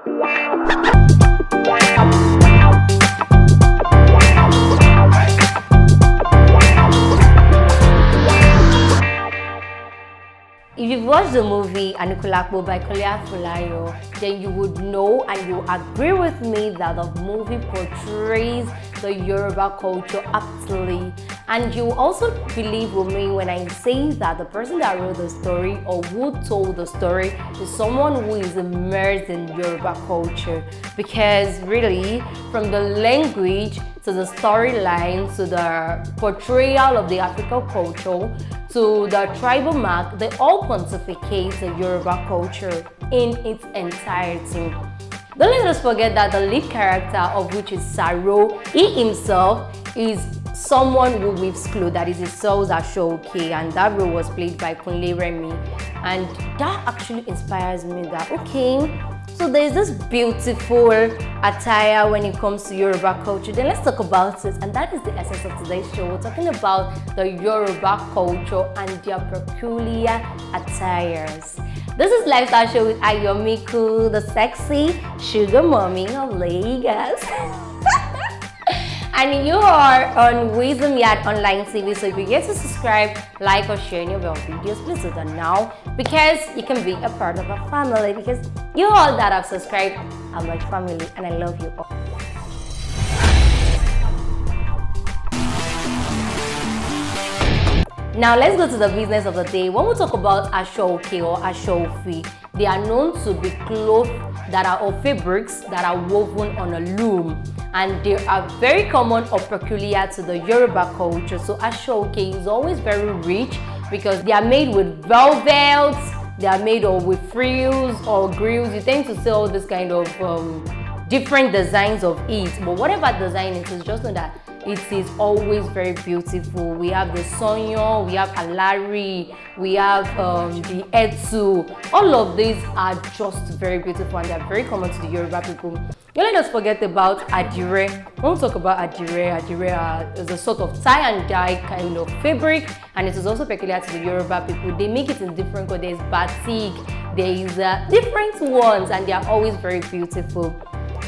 If you've watched the movie Anikulapo by Fulayo, then you would know and you agree with me that the movie portrays the Yoruba culture aptly. And you also believe with me when I say that the person that wrote the story or who told the story is someone who is immersed in Yoruba culture. Because really, from the language to the storyline to the portrayal of the African culture to the tribal mark, they all pontificate the Yoruba culture in its entirety. Don't let us forget that the lead character, of which is Saro, he himself is someone who weaves clothes, that is, his soul's Ashoke, and that role was played by Kunle Remi. And that actually inspires me that, okay, so there's this beautiful attire when it comes to Yoruba culture, then let's talk about it. And that is the essence of today's show. We're talking about the Yoruba culture and their peculiar attires. This is Lifestyle Show with Ayomiku, the sexy sugar mommy of Lagos. And you are on Wisdom Yard Online TV, so if you get to subscribe, like or share any of our videos, please do that now, because you can be a part of our family, because you all that have subscribed are my family and I love you all. Now let's go to the business of the day. When we talk about Ashoke or Ashofi, they are known to be clothes that are of fabrics that are woven on a loom, and they are very common or peculiar to the Yoruba culture. So Ashoke is always very rich because they are made with velvets, they are made with frills or grills. You tend to see all this kind of different designs of it, but whatever design it is, just know that it is always very beautiful. We have the Sonyo, we have Alari, we have the Etsu. All of these are just very beautiful and they are very common to the Yoruba people. Don't let us forget about Attires. When we talk about Attires, is a sort of tie and dye kind of fabric, and it is also peculiar to the Yoruba people. They make it in different colors. There is batik, there is different ones, and they are always very beautiful.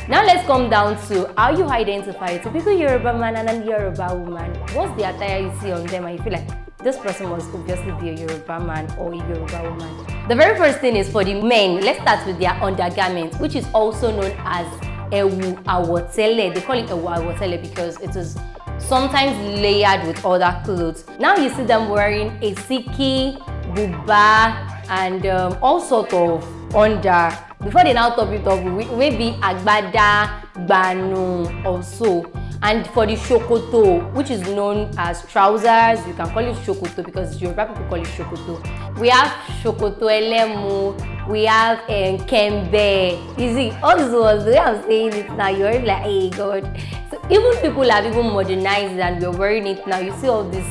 Now let's come down to how you identify a typical Yoruba man and a Yoruba woman. What's the attire you see on them and you feel like this person must obviously be a Yoruba man or a Yoruba woman? The very first thing is for the men. Let's start with their undergarment, which is also known as Ewu Awotele. They call it Ewu Awotele because it is sometimes layered with other clothes. Now you see them wearing a siki, buba, and all sort of under. Before they now top it up, maybe agbada, gbanu also. And for the shokoto, which is known as trousers, you can call it shokoto because Yoruba people call it shokoto. We have shokoto elemu, we have kembe. You see, all these words, the way I'm saying it now, you're like, hey God. So even people have even modernized it and we're wearing it now. You see all these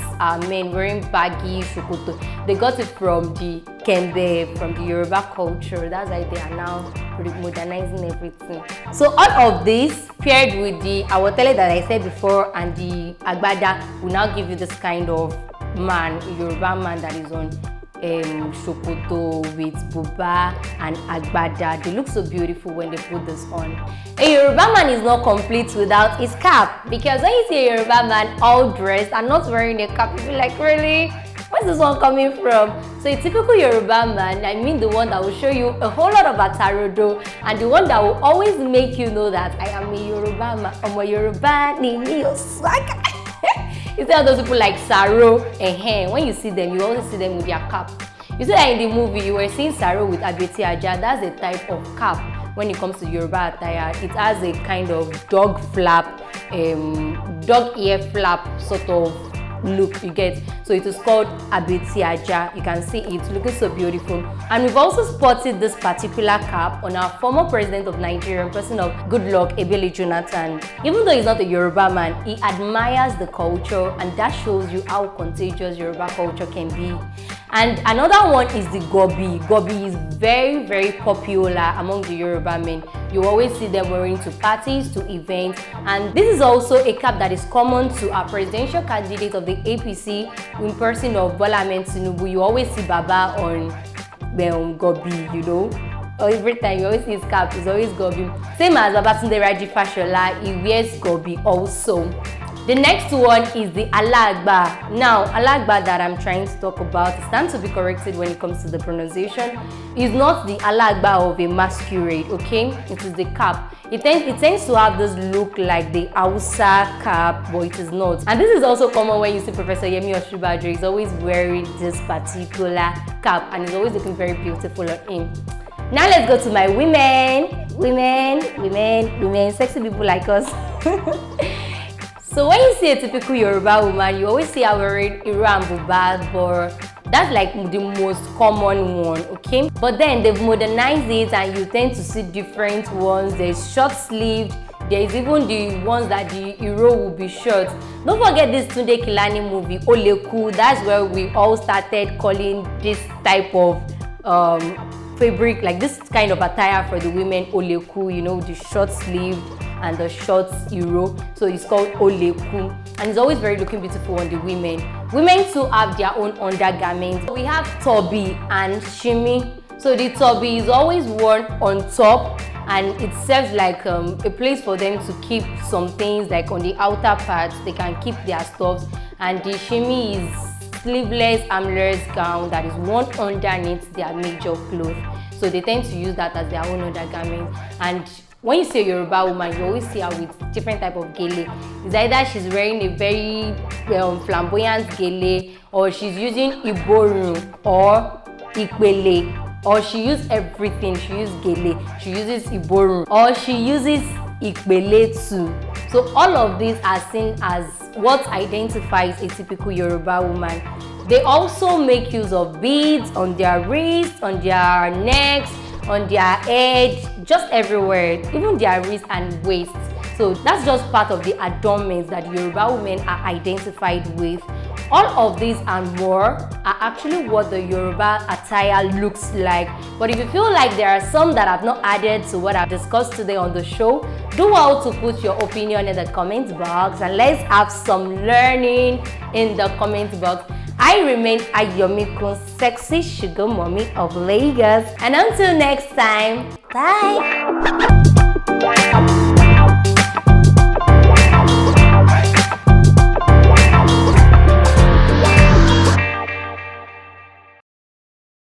men wearing baggy shokoto. They got it from the kembe, from the Yoruba culture. That's why they are now modernizing everything. So all of this paired with the awotele that I said before and the agbada will now give you this kind of man, Yoruba man that is on shokoto with buba and agbada. They look so beautiful when they put this on. A Yoruba man is not complete without his cap, because when you see a Yoruba man all dressed and not wearing a cap, you feel like, really? Where's this one coming from? So a typical Yoruba man, I mean the one that will show you a whole lot of atarodo, and the one that will always make you know that I am a Yoruba man. I'm a Yoruba, Nini Osaka. You see how those people like Saro and when you see them, you always see them with their cap. You see that in the movie, you were seeing Saro with Abeti Aja. That's a type of cap when it comes to Yoruba attire. It has a kind of dog flap, dog ear flap sort of look, you get. So it is called Abeti Aja. You can see it looking so beautiful. And we've also spotted this particular cap on our former president of Nigeria, person of Goodluck Ebele Jonathan. Even though he's not a Yoruba man, he admires the culture, and that shows you how contagious Yoruba culture can be. And another one is the gobi. Gobi is very, very popular among the Yoruba men. You always see them wearing to parties, to events, and this is also a cap that is common to our presidential candidate of the APC in person of Bola Ahmed Tinubu. You always see Baba on gobi, you know. every time you always see his cap, it's always gobi. Same as Babatunde Raji Fashola, he wears gobi also. The next one is the alagba. Now, alagba that I'm trying to talk about, it stands to be corrected when it comes to the pronunciation, is not the alagba of a masquerade, okay? It is the cap. It tends to have this look like the Hausa cap, but it is not. And this is also common when you see Professor Yemi Osinbajo. He's always wearing this particular cap and he's always looking very beautiful on him. Now let's go to my women, sexy people like us. So when you see a typical Yoruba woman, you always see her wearing iro and buba, but that's like the most common one, okay? But then they've modernized it and you tend to see different ones. There's short sleeved, there's even the ones that the iro will be short. Don't forget this Tunde Kilani movie, Oleku. That's where we all started calling this type of fabric, like this kind of attire for the women, Oleku, you know, the short sleeved and the short iro, so it's called oleku, and it's always very looking beautiful on the women. Women too have their own undergarments. We have tobi and shimi. So the tobi is always worn on top and it serves like a place for them to keep some things, like on the outer parts they can keep their stuffs, and the shimi is sleeveless armless gown that is worn underneath their major clothes. So they tend to use that as their own undergarment. And when you see a Yoruba woman, you always see her with different type of gele. It's either she's wearing a very flamboyant gele, or she's using iborun or ipele, or she uses everything. She uses gele, she uses iborun, or she uses ipele too. So all of these are seen as what identifies a typical Yoruba woman. They also make use of beads on their wrists, on their necks, on their head, just everywhere, even their wrists and waists. So that's just part of the adornments that Yoruba women are identified with. All of these and more are actually what the Yoruba attire looks like. But if you feel like there are some that I've not added to what I've discussed today on the show, do well to put your opinion in the comment box and let's have some learning in the comment box. I remain Ayomikun, sexy sugar mommy of Lagos. And until next time, bye!